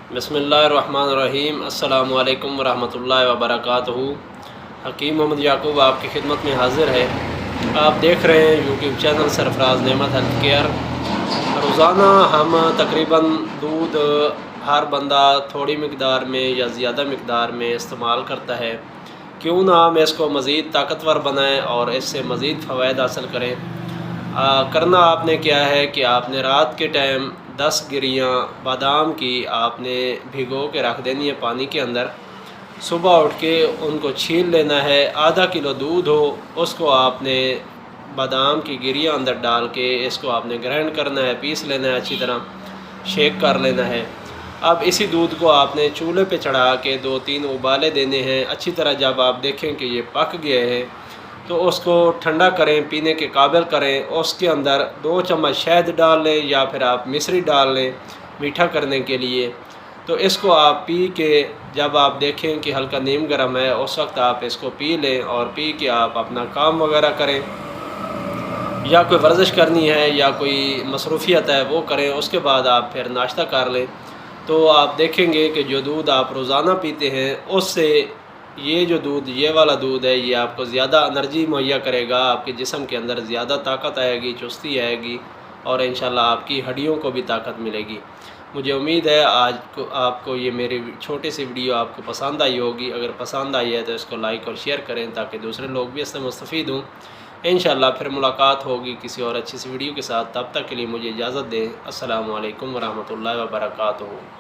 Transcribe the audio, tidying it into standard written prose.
बिस्मिल्लाहिर्रहमानिर्रहीम। अस्सलामु अलैकुम वरहमतुल्लाहि वबरकातुहू। हकीम मोहम्मद याकूब आपकी खिदमत में हाज़िर है। आप देख रहे हैं यूट्यूब चैनल सरफराज नेमत हेल्थ केयर। रोज़ाना हम तकरीबन दूध हर बंदा थोड़ी मकदार में या ज़्यादा मकदार में इस्तेमाल करता है। क्यों ना हम इसको मज़ीद ताकतवर बनाएं और इससे मज़ीद फ़वाइद हासिल करें। करना आपने क्या है कि आपने रात के टाइम 10 गिरियाँ बादाम की आपने भिगो के रख देनी है पानी के अंदर। सुबह उठ के उनको छील लेना है। आधा किलो दूध हो उसको आपने बादाम की गिरियाँ अंदर डाल के इसको आपने ग्राइंड करना है, पीस लेना है, अच्छी तरह शेक कर लेना है। अब इसी दूध को आपने चूल्हे पे चढ़ा के 2-3 उबाले देने हैं। अच्छी तरह जब आप देखें कि ये पक गए हैं तो उसको ठंडा करें, पीने के काबिल करें। उसके अंदर 2 चम्मच शहद डाल लें या फिर आप मिश्री डाल लें मीठा करने के लिए। तो इसको आप पी के जब आप देखें कि हल्का नीम गर्म है उस वक्त आप इसको पी लें और पी के आप अपना काम वगैरह करें या कोई वर्जिश करनी है या कोई मसरूफ़ियत है वो करें। उसके बाद आप फिर नाश्ता कर लें तो आप देखेंगे कि जो दूध आप रोज़ाना पीते हैं उससे ये जो दूध, ये वाला दूध है, ये आपको ज़्यादा एनर्जी मुहैया करेगा। आपके जिस्म के अंदर ज़्यादा ताकत आएगी, चुस्ती आएगी और इंशाल्लाह आपकी हड्डियों को भी ताकत मिलेगी। मुझे उम्मीद है आज को आपको ये मेरी छोटी सी वीडियो आपको पसंद आई होगी। अगर पसंद आई है तो इसको लाइक और शेयर करें ताकि दूसरे लोग भी इससे मुस्तफ़ीद हों। इंशाल्लाह फिर मुलाकात होगी किसी और अच्छी सी वीडियो के साथ। तब तक के लिए मुझे इजाज़त दें। अस्सलामु अलैकुम वरहमतुल्लाहि वबरकातुहू।